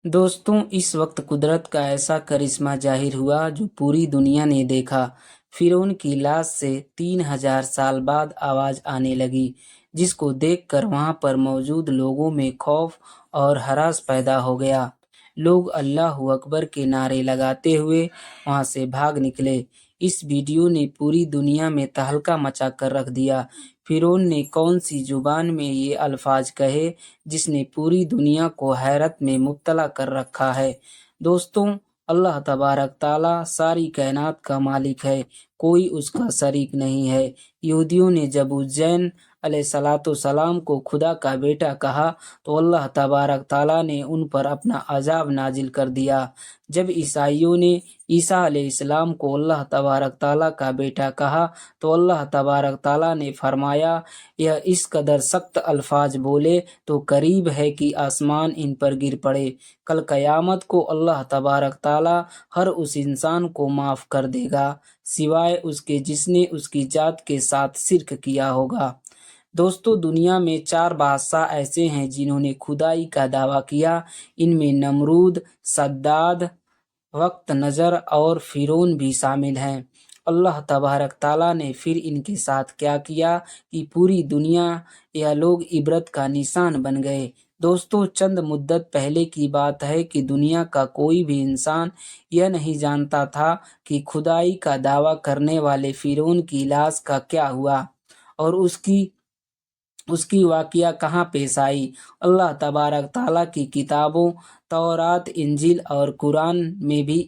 दोस्तों, इस वक्त कुदरत का ऐसा करिश्मा जाहिर हुआ जो पूरी दुनिया ने देखा। फिरौन की लाश से 3000 साल बाद आवाज आने लगी, जिसको देखकर वहां पर मौजूद लोगों में खौफ और हरास पैदा हो गया। लोग अल्लाहू अकबर के नारे लगाते हुए वहां से भाग निकले। इस वीडियो ने पूरी दुनिया में तहलका मचा कर रख दिया। फिरौन ने कौन सी जुबान में ये अल्फाज कहे जिसने पूरी दुनिया को हैरत में मुब्तला कर रखा है। दोस्तों, अल्लाह तबारक ताला सारी कायनात का मालिक है, कोई उसका शरीक नहीं है। यहूदियों ने जब उज्जैन अलैहिस्सलातु सलाम को खुदा का बेटा कहा तो अल्लाह तबारक ताला ने उन पर अपना अजाब नाजिल कर दिया। जब ईसाइयों ने ईसा अलैहिस्सलाम को अल्लाह तबारक ताला का बेटा कहा तो अल्लाह तबारक ताला ने फरमाया, यह इस कदर सख्त अल्फाज बोले तो करीब है कि आसमान इन पर गिर पड़े। कल कयामत को अल्लाह तबारक ताला हर उस इंसान को माफ कर देगा सिवाय उसके जिसने उसकी जात के साथ शिर्क किया होगा। दोस्तों, दुनिया में 4 बादशाह ऐसे हैं जिन्होंने खुदाई का दावा किया। इनमें नमरूद, सद्दाद, वक्त नजर और फिरौन भी शामिल हैं। अल्लाह तबारक ताला ने फिर इनके साथ क्या किया कि पूरी दुनिया या लोग इबरत का निशान बन गए। दोस्तों, चंद मुद्दत पहले की बात है कि दुनिया का कोई भी इंसान यह नहीं जानता था कि खुदाई का दावा करने वाले फिरौन की लाश का क्या हुआ और उसकी वाकया कहाँ पेश आई। अल्लाह तबारक ताला की किताबों तौरात, इंजील और कुरान में भी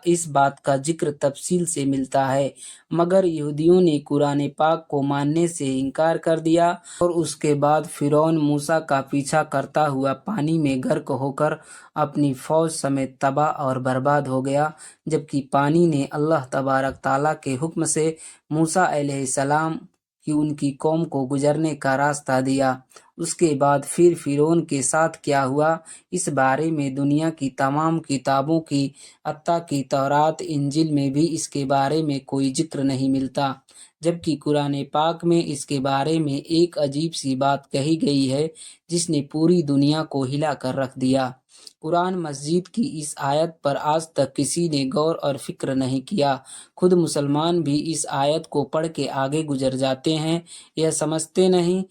इस बात का जिक्र तफसील से मिलता है, मगर यहूदियों ने कुरान पाक को मानने से इनकार कर दिया और उसके बाद फिरौन मूसा का पीछा करता हुआ पानी में गर्क होकर अपनी फौज समेत तबाह और बर्बाद हो गया, जबकि पानी ने अल्लाह तबारक ताला के हुक्म से मूसा अलैहिस्सलाम कि उनकी कौम को गुजरने का रास्ता दिया। उसके बाद फिर फिरौन के साथ क्या हुआ, इस बारे में दुनिया की तमाम किताबों की हत्ता की तौरात, इंजिल में भी इसके बारे में कोई जिक्र नहीं मिलता, जबकि कुरान पाक में इसके बारे में एक अजीब सी बात कही गई है जिसने पूरी दुनिया को हिला कर रख दिया। कुरान मस्जिद की इस आयत पर आज तक किसी ने गौर और फिक्र नहीं किया। खुद मुसलमान भी इस आयत को पढ़ के आगे गुजर जाते हैं, यह समझते नहीं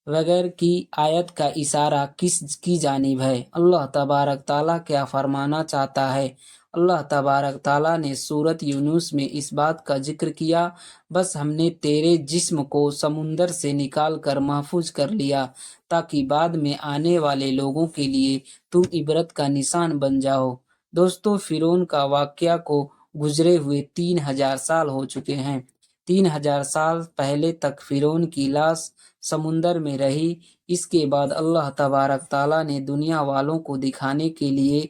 बगैर की आयत का इशारा किस की जानिब है। अल्लाह तबारक ताला क्या फरमाना चाहता है। अल्लाह तबारक ताला ने सूरत यूनुस में इस बात का जिक्र किया, बस हमने तेरे जिस्म को समुंदर से निकाल कर महफूज कर लिया ताकि बाद में आने वाले लोगों के लिए तुम इबरत का निशान बन जाओ। दोस्तों, फिरौन का वाकया को गुजरे हुए 3000 साल हो चुके हैं। 3000 साल पहले तक फिरौन की लाश समुंदर में रही। इसके बाद अल्लाह तबारक ताला ने दुनिया वालों को दिखाने के लिए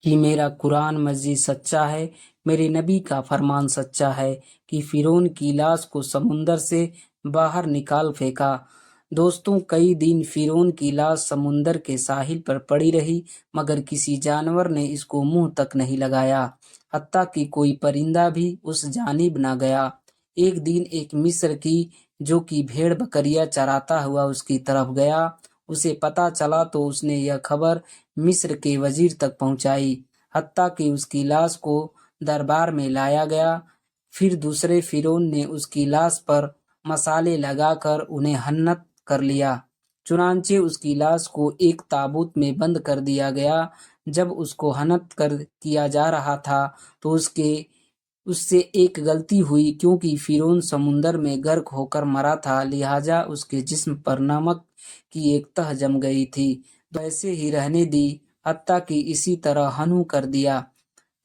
कि मेरा कुरान मजीद सच्चा है, मेरे नबी का फरमान सच्चा है कि फिरौन की लाश को समुंदर से बाहर निकाल फेंका। दोस्तों, कई दिन फिरौन की लाश समुंदर के साहिल पर पड़ी रही, मगर किसी जानवर ने इसको मुंह तक नहीं लगाया, हत्ता कि कोई परिंदा भी उस जानिब न गया। एक दिन एक मिस्र की जो कि भेड़ बकरियां चराता हुआ उसकी तरफ गया। उसे पता चला तो उसने यह खबर मिस्र के वजीर तक पहुंचाई, हत्ता कि उसकी लाश को दरबार में लाया गया। फिर दूसरे फिरौन ने उसकी लाश पर मसाले लगाकर उन्हें हन्नत कर लिया। चुनांचे उसकी लाश को एक ताबूत में बंद कर दिया गया। जब उसको हनत कर किया जा रहा था तो उससे एक गलती हुई, क्योंकि फिरौन समुंदर में गर्क होकर मरा था, लिहाजा उसके जिस्म पर नमक की एक तह जम गई थी, तो ऐसे ही रहने दी, हत्ता कि इसी तरह हनू कर दिया।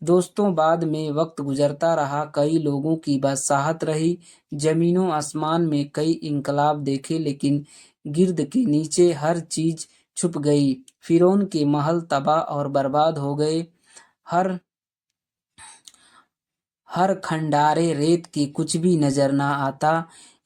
दोस्तों, बाद में वक्त गुजरता रहा, कई लोगों की बादशाहत रही, जमीनों आसमान में कई इंकलाब देखे, लेकिन गिर्द के नीचे हर चीज छुप गई। फिरौन के महल तबाह और बर्बाद हो गए। हर हर खंडारे रेत की कुछ भी नजर ना आता।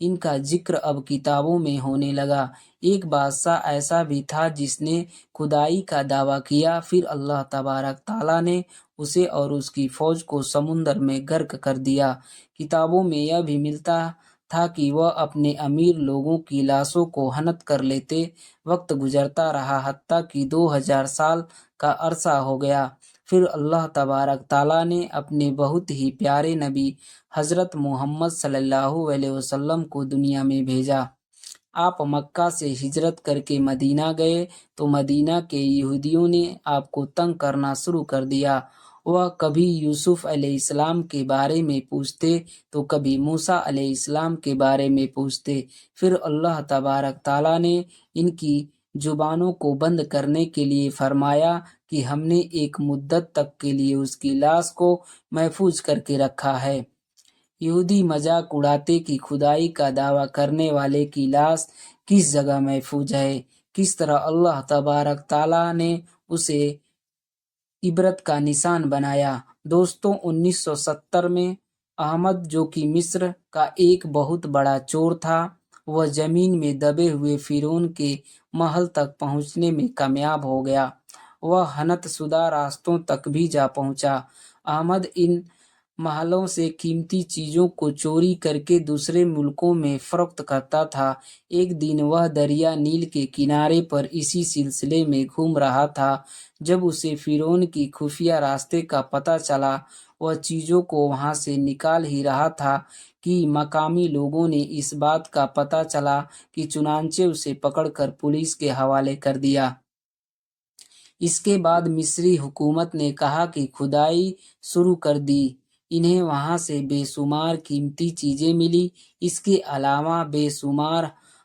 इनका जिक्र अब किताबों में होने लगा। एक बादशाह ऐसा भी था जिसने खुदाई का दावा किया, फिर अल्लाह तबारक ताला ने उसे और उसकी फौज को समुंदर में गर्क कर दिया। किताबों में यह भी मिलता تھا کہ وہ اپنے امیر لوگوں کی لاشوں کو ہنت کر لیتے۔ وقت گزرتا رہا حتیٰ کہ 2000 سال کا عرصہ ہو گیا۔ پھر اللہ تبارک تعالیٰ نے اپنے بہت ہی پیارے نبی حضرت محمد صلی اللہ علیہ وسلم کو دنیا میں بھیجا۔ آپ مکہ سے ہجرت کر کے مدینہ گئے تو مدینہ کے یہودیوں نے آپ کو تنگ کرنا شروع کر دیا۔ وہ کبھی یوسف علیہ السلام کے بارے میں پوچھتے تو کبھی موسیٰ علیہ السلام کے بارے میں پوچھتے۔ پھر اللہ تبارک تعالیٰ نے ان کی زبانوں کو بند کرنے کے لیے فرمایا کہ ہم نے ایک مدت تک کے لیے اس کی لاش کو محفوظ کر کے رکھا ہے۔ یہودی مذاق اڑاتے کہ خدائی کا دعویٰ کرنے والے کی لاش کس جگہ محفوظ ہے، کس طرح اللہ تبارک تعالیٰ نے اسے عبرت کا نشان بنایا۔ دوستوں، 1970 میں احمد، جو کہ مصر کا ایک بہت بڑا چور تھا، وہ زمین میں دبے ہوئے فرعون کے محل تک پہنچنے میں کامیاب ہو گیا۔ وہ حنت شدہ راستوں تک بھی جا پہنچا۔ احمد ان محلوں سے قیمتی چیزوں کو چوری کر کے دوسرے ملکوں میں فروخت کرتا تھا۔ ایک دن وہ دریا نیل کے کنارے پر اسی سلسلے میں گھوم رہا تھا جب اسے فرعون کی خفیہ راستے کا پتہ چلا۔ وہ چیزوں کو وہاں سے نکال ہی رہا تھا کہ مقامی لوگوں نے اس بات کا پتہ چلا کہ چنانچہ اسے پکڑ کر پولیس کے حوالے کر دیا۔ اس کے بعد مصری حکومت نے کہا کہ کھدائی شروع کر دی۔ انہیں وہاں سے بے شمار قیمتی چیزیں ملی۔ اس کے علاوہ بے شمار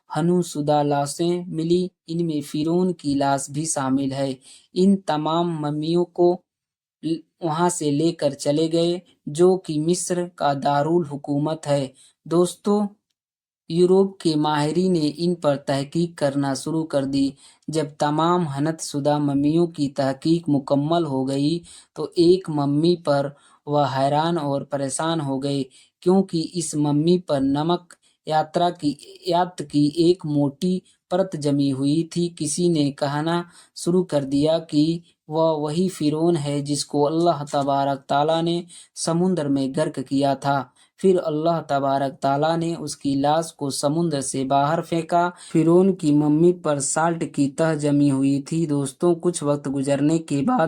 ہنو شدہ لاشیں ملی، ان میں فرعون کی لاش بھی شامل ہے۔ ان تمام ممیوں کو وہاں سے لے کر چلے گئے، جو کہ مصر کا دارالحکومت ہے۔ دوستو، یورپ کے ماہرین نے ان پر تحقیق کرنا شروع کر دی۔ جب تمام حنت شدہ ممیوں کی تحقیق مکمل ہو گئی تو ایک ممی پر وہ حیران اور پریشان ہو گئے، کیونکہ اس ممی پر نمک یات کی ایک موٹی پرت جمی ہوئی تھی۔ کسی نے کہنا شروع کر دیا کہ وہ وہی فرعون ہے جس کو اللہ تبارک تعالیٰ نے سمندر میں غرق کیا تھا۔ پھر اللہ تبارک تعالیٰ نے اس کی لاش کو سمندر سے باہر پھینکا۔ فرعون کی ممی پر سالٹ کی تہ جمی ہوئی تھی۔ دوستوں، کچھ وقت گزرنے کے بعد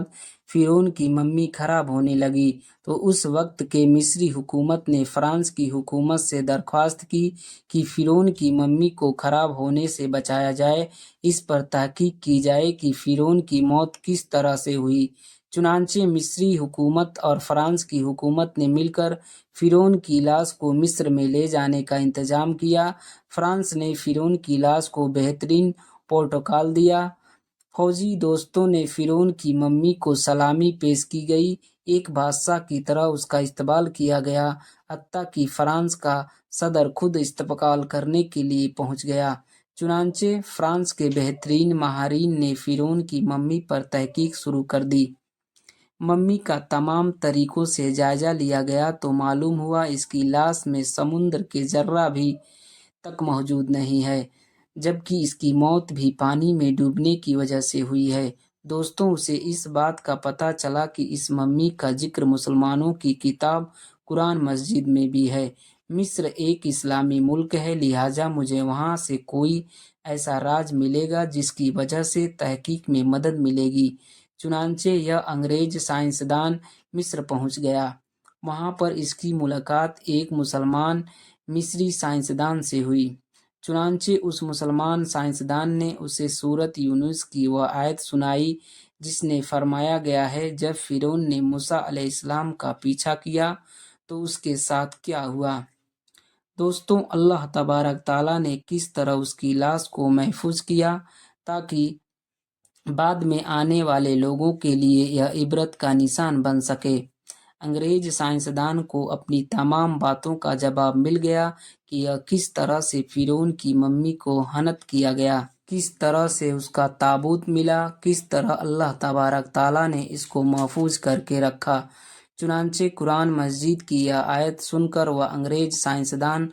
فرعون کی ممی خراب ہونے لگی تو اس وقت کے مصری حکومت نے فرانس کی حکومت سے درخواست کی کہ فرعون کی ممی کو خراب ہونے سے بچایا جائے، اس پر تحقیق کی جائے کہ فرعون کی موت کس طرح سے ہوئی۔ چنانچہ مصری حکومت اور فرانس کی حکومت نے مل کر فرعون کی لاش کو مصر میں لے جانے کا انتظام کیا۔ فرانس نے فرعون کی لاش کو بہترین پروٹوکول دیا۔ فوجی دوستوں نے فرعون کی ممی کو سلامی پیش کی گئی، ایک بادشاہ کی طرح اس کا استقبال کیا گیا، حتیٰ کہ فرانس کا صدر خود استقبال کرنے کے لیے پہنچ گیا۔ چنانچہ فرانس کے بہترین ماہرین نے فرعون کی ممی پر تحقیق شروع کر دی۔ ممی کا تمام طریقوں سے جائزہ لیا گیا تو معلوم ہوا اس کی لاش میں سمندر کے ذرہ بھی تک موجود نہیں ہے، جبکہ اس کی موت بھی پانی میں ڈوبنے کی وجہ سے ہوئی ہے۔ دوستوں، اسے اس بات کا پتہ چلا کہ اس ممی کا ذکر مسلمانوں کی کتاب قرآن مجید میں بھی ہے۔ مصر ایک اسلامی ملک ہے، لہٰذا مجھے وہاں سے کوئی ایسا راز ملے گا جس کی وجہ سے تحقیق میں مدد ملے گی۔ چنانچہ یہ انگریز سائنسدان مصر پہنچ گیا۔ وہاں پر اس کی ملاقات ایک مسلمان مصری سائنسدان سے ہوئی۔ چنانچہ اس مسلمان سائنسدان نے اسے سورۃ یونس کی وہ آیت سنائی جس نے فرمایا گیا ہے، جب فرعون نے موسیٰ علیہ السلام کا پیچھا کیا تو اس کے ساتھ کیا ہوا۔ دوستوں، اللہ تبارک تعالیٰ نے کس طرح اس کی لاش کو محفوظ کیا تاکہ بعد میں آنے والے لوگوں کے لیے یہ عبرت کا نشان بن سکے۔ انگریز سائنسدان کو اپنی تمام باتوں کا جواب مل گیا کہ یہ کس طرح سے فرعون کی ممی کو حنت کیا گیا، کس طرح سے اس کا تابوت ملا، کس طرح اللہ تبارک تعالیٰ نے اس کو محفوظ کر کے رکھا۔ چنانچہ قرآن مجید کی یہ آیت سن کر وہ انگریز سائنسدان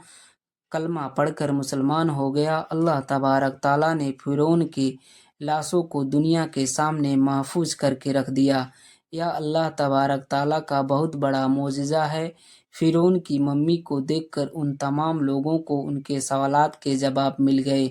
کلمہ پڑھ کر مسلمان ہو گیا۔ اللہ تبارک تعالیٰ نے فرعون کی لاشوں کو دنیا کے سامنے محفوظ کر کے رکھ دیا۔ یہ اللہ تبارک تعالیٰ کا بہت بڑا معجزہ ہے۔ फिरौन की मम्मी को देखकर उन तमाम लोगों को उनके सवालात के जवाब मिल गए।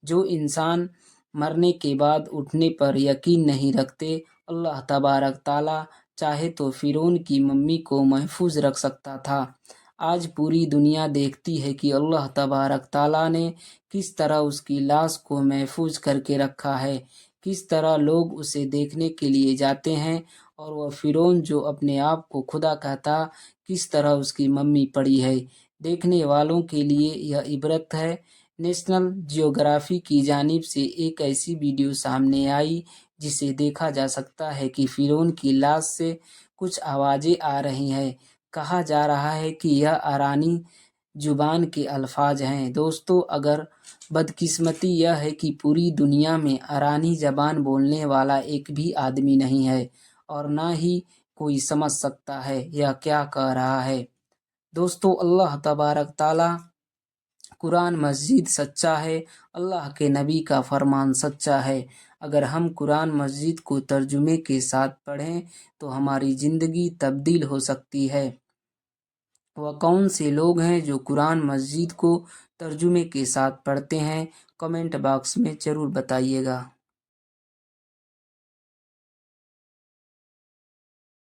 जो इंसान मरने के बाद उठने पर यकीन नहीं रखते, अल्लाह तबारक ताला चाहे तो फिरौन की मम्मी को महफूज रख सकता था। आज पूरी दुनिया देखती है कि अल्लाह तबारक ताला ने किस तरह उसकी लाश को महफूज करके रखा है, किस तरह लोग उसे देखने के लिए जाते हैं, और वह फिरौन जो अपने आप को खुदा कहता, किस तरह उसकी मम्मी पड़ी है। देखने वालों के लिए यह इबरत है। नेशनल जियोग्राफी की जानिब से एक ऐसी वीडियो सामने आई जिसे देखा जा सकता है कि फिरौन की लाश से कुछ आवाज़ें आ रही हैं। कहा जा रहा है कि यह अरानी जुबान के अल्फाज हैं। दोस्तों, अगर बदकिस्मती यह है कि पूरी दुनिया में अरानी ज़बान बोलने वाला एक भी आदमी नहीं है और ना ही कोई समझ सकता है यह क्या कह रहा है। दोस्तों, अल्लाह तबारक ताला कुरान मस्जिद सच्चा है, अल्लाह के नबी का फरमान सच्चा है। अगर हम कुरान मस्जिद को तर्जुमे के साथ पढ़ें तो हमारी ज़िंदगी तब्दील हो सकती है। वह कौन से लोग हैं जो कुरान मस्जिद को तर्जुमे के साथ पढ़ते हैं? कमेंट बॉक्स में ज़रूर बताइएगा।